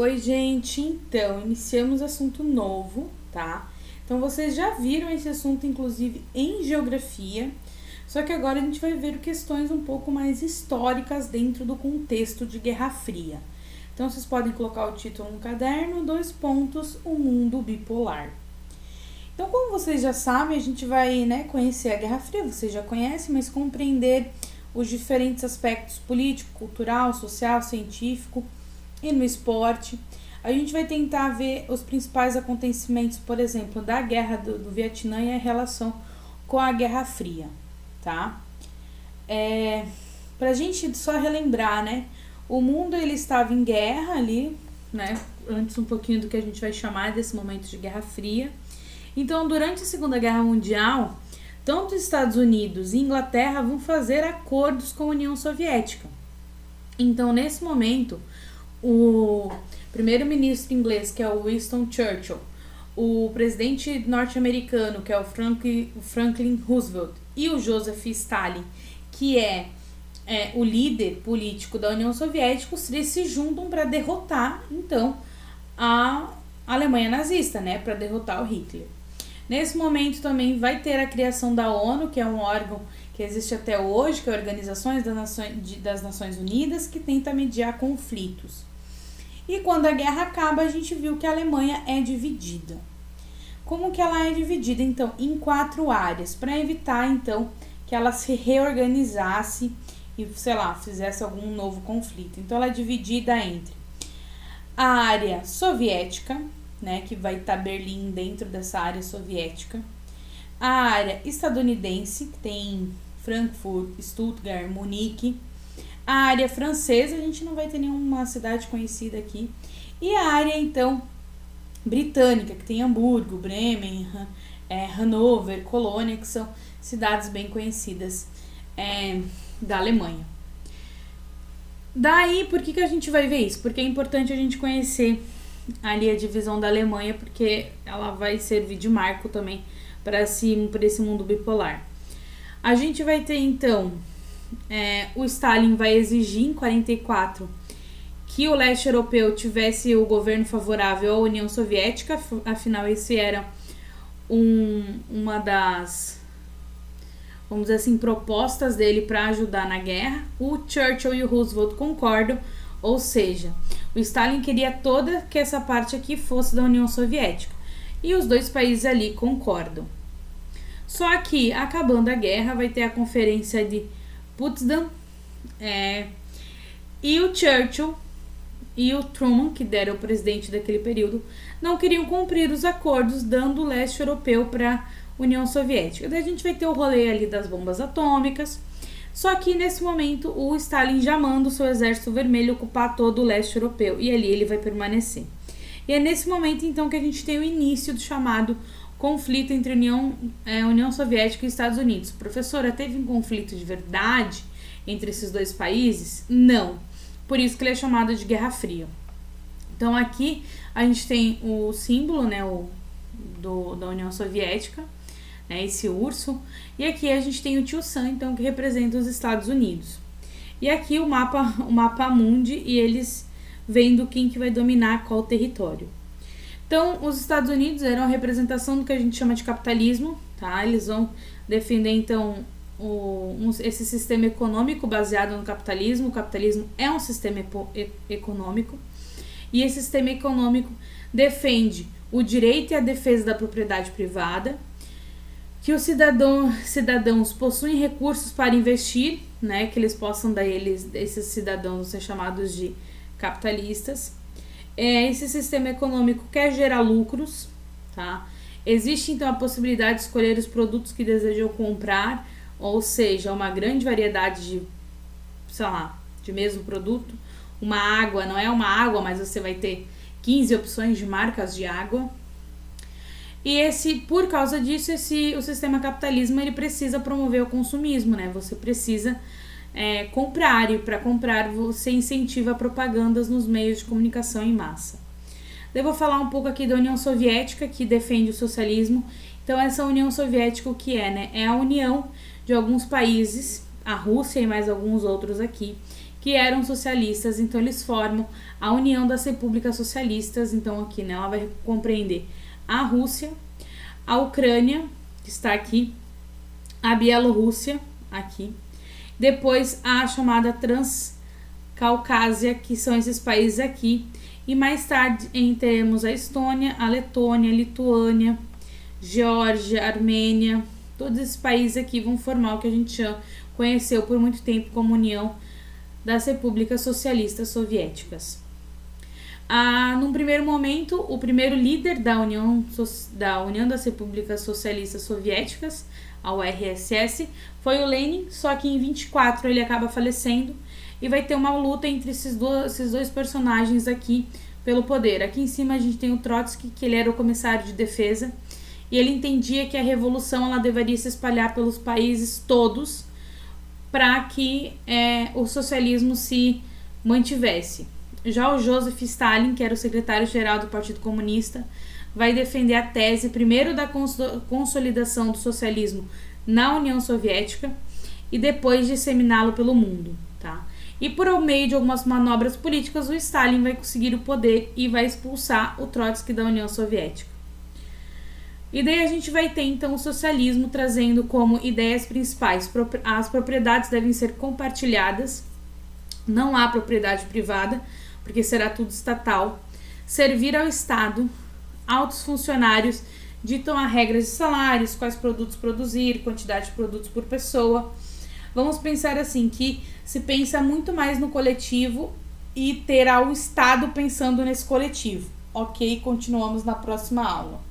Oi, gente. Então, iniciamos assunto novo, tá? Então, vocês já viram esse assunto, inclusive, em geografia, só que agora a gente vai ver questões um pouco mais históricas dentro do contexto de Guerra Fria. Então, vocês podem colocar o título no caderno, 2 pontos, o mundo bipolar. Então, como vocês já sabem, a gente vai, conhecer a Guerra Fria, vocês já conhecem, mas compreender os diferentes aspectos político, cultural, social, científico e no esporte. A gente vai tentar ver os principais acontecimentos, por exemplo, da Guerra do Vietnã e a relação com a Guerra Fria, tá? Pra gente só relembrar, o mundo ele estava em guerra ali, antes um pouquinho do que a gente vai chamar desse momento de Guerra Fria. Então, durante a Segunda Guerra Mundial, tanto os Estados Unidos e Inglaterra vão fazer acordos com a União Soviética. Então, nesse momento, o primeiro-ministro inglês, que é o Winston Churchill, o presidente norte-americano, que é o Franklin Roosevelt, e o Joseph Stalin, que é o líder político da União Soviética, eles se juntam para derrotar, então, a Alemanha nazista, para derrotar o Hitler. Nesse momento também vai ter a criação da ONU, que é um órgão que existe até hoje, que é a Organização das Nações Unidas, que tenta mediar conflitos. E quando a guerra acaba, a gente viu que a Alemanha é dividida. Como que ela é dividida, então? Em 4 áreas, para evitar, então, que ela se reorganizasse e, fizesse algum novo conflito. Então, ela é dividida entre a área soviética, que vai estar Berlim dentro dessa área soviética, a área estadunidense, que tem Frankfurt, Stuttgart, Munique, a área francesa, a gente não vai ter nenhuma cidade conhecida aqui, e a área, então, britânica, que tem Hamburgo, Bremen, Hannover, Colônia, que são cidades bem conhecidas da Alemanha. Daí, por que a gente vai ver isso? Porque é importante a gente conhecer ali a divisão da Alemanha, porque ela vai servir de marco também para esse mundo bipolar. A gente vai ter, então, o Stalin vai exigir em 1944 que o leste europeu tivesse o governo favorável à União Soviética, afinal esse era uma das, vamos dizer assim, propostas dele para ajudar na guerra. O Churchill e o Roosevelt concordam, ou seja, o Stalin queria toda que essa parte aqui fosse da União Soviética. E os dois países ali concordam. Só que, acabando a guerra, vai ter a conferência de Potsdam. E o Churchill e o Truman, que era o presidente daquele período, não queriam cumprir os acordos, dando o leste europeu para a União Soviética. Daí a gente vai ter o rolê ali das bombas atômicas. Só que nesse momento o Stalin já manda o seu exército vermelho ocupar todo o leste europeu e ali ele vai permanecer. E é nesse momento então que a gente tem o início do chamado conflito entre União Soviética e Estados Unidos. Professora, teve um conflito de verdade entre esses dois países? Não. Por isso que ele é chamado de Guerra Fria. Então aqui a gente tem o símbolo, da União Soviética, esse urso, e aqui a gente tem o Tio Sam, então, que representa os Estados Unidos. E aqui o mapa mundi, e eles vendo quem que vai dominar qual território. Então, os Estados Unidos eram a representação do que a gente chama de capitalismo, tá? Eles vão defender, então, esse sistema econômico baseado no capitalismo. O capitalismo é um sistema econômico, e esse sistema econômico defende o direito e a defesa da propriedade privada, que os cidadãos possuem recursos para investir, que eles possam esses cidadãos ser chamados de capitalistas. Esse sistema econômico quer gerar lucros, tá? Existe então a possibilidade de escolher os produtos que desejam comprar, ou seja, uma grande variedade de mesmo produto. Uma água, não é uma água, mas você vai ter 15 opções de marcas de água. E por causa disso, o sistema capitalismo ele precisa promover o consumismo, Você precisa comprar, e para comprar você incentiva propagandas nos meios de comunicação em massa. Eu vou falar um pouco aqui da União Soviética, que defende o socialismo. Então, essa União Soviética, o que é? É a união de alguns países, a Rússia e mais alguns outros aqui, que eram socialistas, então eles formam a União das Repúblicas Socialistas. Então aqui, né, ela vai compreender a Rússia, a Ucrânia, que está aqui, a Bielorrússia, aqui, depois a chamada Transcaucásia, que são esses países aqui, e mais tarde teremos a Estônia, a Letônia, a Lituânia, Geórgia, Armênia. Todos esses países aqui vão formar o que a gente conheceu por muito tempo como União das Repúblicas Socialistas Soviéticas. Num primeiro momento, o primeiro líder da União das Repúblicas Socialistas Soviéticas, a URSS, foi o Lenin, só que em 24 ele acaba falecendo e vai ter uma luta entre esses dois personagens aqui pelo poder. Aqui em cima a gente tem o Trotsky, que ele era o comissário de defesa, e ele entendia que a revolução ela deveria se espalhar pelos países todos para que o socialismo se mantivesse. Já o Joseph Stalin, que era o secretário-geral do Partido Comunista, vai defender a tese primeiro da consolidação do socialismo na União Soviética e depois disseminá-lo pelo mundo, tá? E por meio de algumas manobras políticas, o Stalin vai conseguir o poder e vai expulsar o Trotsky da União Soviética. E daí a gente vai ter então o socialismo trazendo como ideias principais: as propriedades devem ser compartilhadas, não há propriedade privada, porque será tudo estatal, servir ao Estado, altos funcionários ditam as regras de salários, quais produtos produzir, quantidade de produtos por pessoa. Vamos pensar assim, que se pensa muito mais no coletivo e terá o Estado pensando nesse coletivo. Ok, continuamos na próxima aula.